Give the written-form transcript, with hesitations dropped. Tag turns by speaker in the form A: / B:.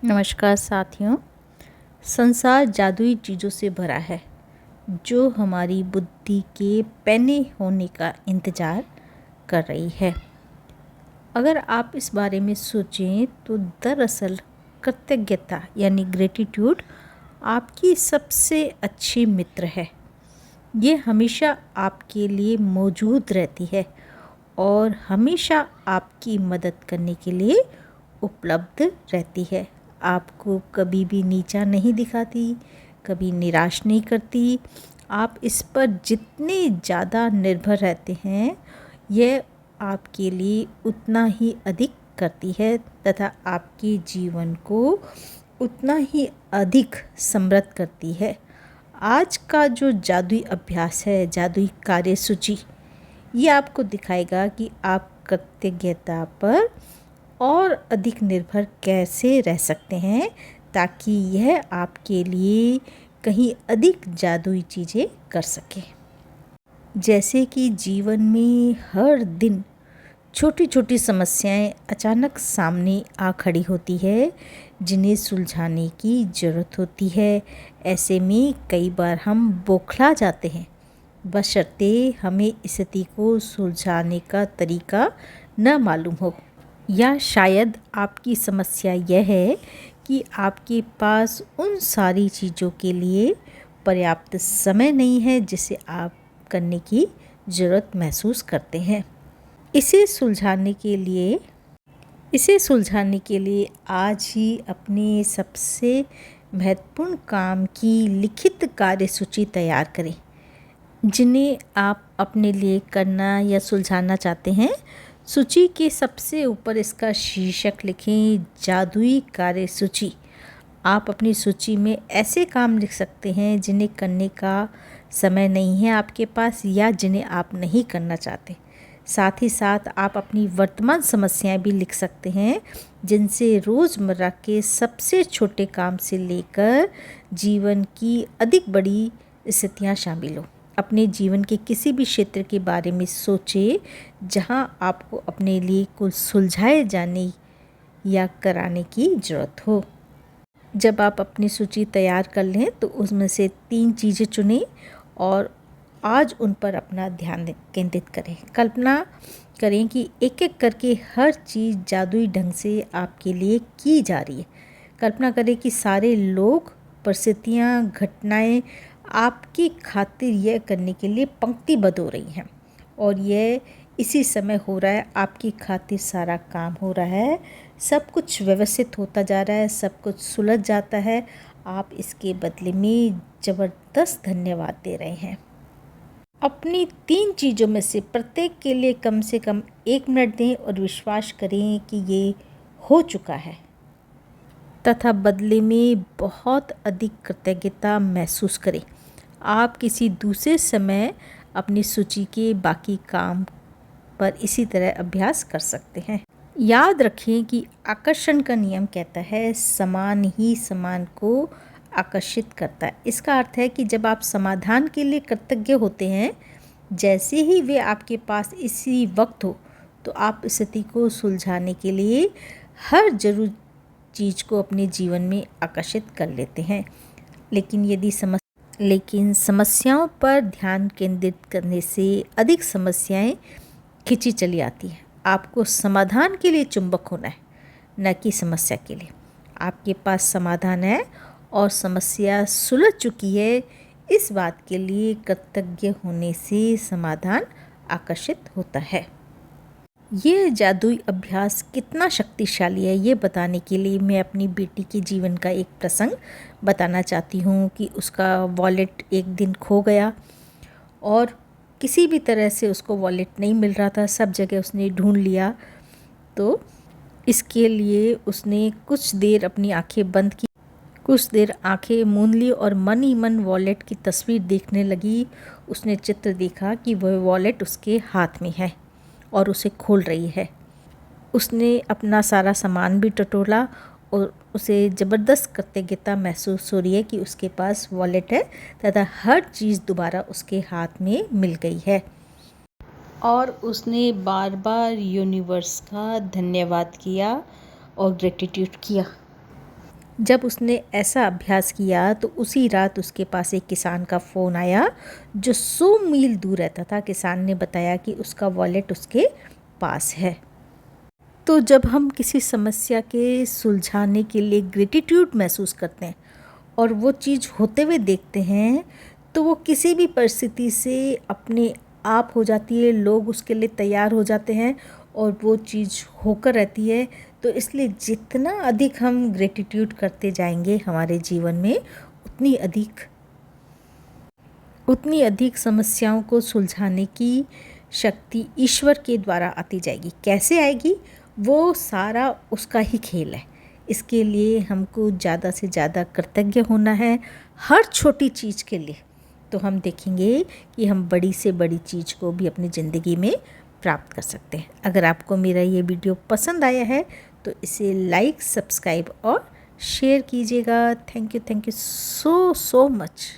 A: नमस्कार साथियों। संसार जादुई चीज़ों से भरा है जो हमारी बुद्धि के पैने होने का इंतज़ार कर रही है। अगर आप इस बारे में सोचें तो दरअसल कृतज्ञता यानी ग्रेटिट्यूड आपकी सबसे अच्छी मित्र है। ये हमेशा आपके लिए मौजूद रहती है और हमेशा आपकी मदद करने के लिए उपलब्ध रहती है। आपको कभी भी नीचा नहीं दिखाती, कभी निराश नहीं करती। आप इस पर जितने ज़्यादा निर्भर रहते हैं, यह आपके लिए उतना ही अधिक करती है तथा आपके जीवन को उतना ही अधिक समृद्ध करती है। आज का जो जादुई अभ्यास है, जादुई कार्यसूची, ये आपको दिखाएगा कि आप कृतज्ञता पर और अधिक निर्भर कैसे रह सकते हैं ताकि यह आपके लिए कहीं अधिक जादुई चीज़ें कर सके। जैसे कि जीवन में हर दिन छोटी छोटी समस्याएं अचानक सामने आ खड़ी होती है जिन्हें सुलझाने की ज़रूरत होती है। ऐसे में कई बार हम बौखला जाते हैं बशर्ते हमें स्थिति को सुलझाने का तरीका न मालूम हो, या शायद आपकी समस्या यह है कि आपके पास उन सारी चीज़ों के लिए पर्याप्त समय नहीं है जिसे आप करने की ज़रूरत महसूस करते हैं। इसे सुलझाने के लिए आज ही अपने सबसे महत्वपूर्ण काम की लिखित कार्यसूची तैयार करें जिन्हें आप अपने लिए करना या सुलझाना चाहते हैं। सूची के सबसे ऊपर इसका शीर्षक लिखें, जादुई कार्यसूची। आप अपनी सूची में ऐसे काम लिख सकते हैं जिन्हें करने का समय नहीं है आपके पास या जिन्हें आप नहीं करना चाहते। साथ ही साथ आप अपनी वर्तमान समस्याएं भी लिख सकते हैं जिनसे रोज़मर्रा के सबसे छोटे काम से लेकर जीवन की अधिक बड़ी स्थितियां शामिल हो। अपने जीवन के किसी भी क्षेत्र के बारे में सोचें जहां आपको अपने लिए कुछ सुलझाए जाने या कराने की ज़रूरत हो। जब आप अपनी सूची तैयार कर लें तो उसमें से 3 चीज़ें चुनें और आज उन पर अपना ध्यान केंद्रित करें। कल्पना करें कि एक एक करके हर चीज़ जादुई ढंग से आपके लिए की जा रही है। कल्पना करें कि सारे लोग, परिस्थितियाँ, घटनाएं आपकी खातिर यह करने के लिए पंक्तिबद्ध हो रही हैं और यह इसी समय हो रहा है। आपकी खातिर सारा काम हो रहा है, सब कुछ व्यवस्थित होता जा रहा है, सब कुछ सुलझ जाता है। आप इसके बदले में ज़बरदस्त धन्यवाद दे रहे हैं। अपनी 3 चीज़ों में से प्रत्येक के लिए कम से कम 1 मिनट दें और विश्वास करें कि ये हो चुका है तथा बदले में बहुत अधिक कृतज्ञता महसूस करें। आप किसी दूसरे समय अपनी सूची के बाकी काम पर इसी तरह अभ्यास कर सकते हैं। याद रखें कि आकर्षण का नियम कहता है समान ही समान को आकर्षित करता है। इसका अर्थ है कि जब आप समाधान के लिए कृतज्ञ होते हैं, जैसे ही वे आपके पास इसी वक्त हो, तो आप स्थिति को सुलझाने के लिए हर जरूरी चीज़ को अपने जीवन में आकर्षित कर लेते हैं। लेकिन समस्याओं पर ध्यान केंद्रित करने से अधिक समस्याएं खिंची चली आती हैं। आपको समाधान के लिए चुंबक होना है, न कि समस्या के लिए। आपके पास समाधान है और समस्या सुलझ चुकी है, इस बात के लिए कृतज्ञ होने से समाधान आकर्षित होता है। ये जादुई अभ्यास कितना शक्तिशाली है ये बताने के लिए मैं अपनी बेटी के जीवन का एक प्रसंग बताना चाहती हूँ कि उसका वॉलेट एक दिन खो गया और किसी भी तरह से उसको वॉलेट नहीं मिल रहा था। सब जगह उसने ढूंढ लिया, तो इसके लिए उसने कुछ देर अपनी आंखें बंद की, कुछ देर आंखें मूंद ली और मन ही मन वॉलेट की तस्वीर देखने लगी। उसने चित्र देखा कि वह वॉलेट उसके हाथ में है और उसे खोल रही है। उसने अपना सारा सामान भी टटोला और उसे ज़बरदस्त कृतज्ञता महसूस हो रही है कि उसके पास वॉलेट है तथा हर चीज़ दोबारा उसके हाथ में मिल गई है। और उसने बार बार यूनिवर्स का धन्यवाद किया और ग्रेटिट्यूड किया। जब उसने ऐसा अभ्यास किया तो उसी रात उसके पास एक किसान का फ़ोन आया जो 100 मील दूर रहता था। किसान ने बताया कि उसका वॉलेट उसके पास है। तो जब हम किसी समस्या के सुलझाने के लिए ग्रेटिट्यूड महसूस करते हैं और वो चीज़ होते हुए देखते हैं, तो वो किसी भी परिस्थिति से अपने आप हो जाती है, लोग उसके लिए तैयार हो जाते हैं और वो चीज़ होकर रहती है। तो इसलिए जितना अधिक हम ग्रेटिट्यूड करते जाएंगे हमारे जीवन में, उतनी अधिक समस्याओं को सुलझाने की शक्ति ईश्वर के द्वारा आती जाएगी। कैसे आएगी, वो सारा उसका ही खेल है। इसके लिए हमको ज़्यादा से ज़्यादा कृतज्ञ होना है हर छोटी चीज़ के लिए। तो हम देखेंगे कि हम बड़ी से बड़ी चीज़ को भी अपनी ज़िंदगी में प्राप्त कर सकते हैं। अगर आपको मेरा ये वीडियो पसंद आया है तो इसे लाइक, सब्सक्राइब और शेयर कीजिएगा। Thank you so much.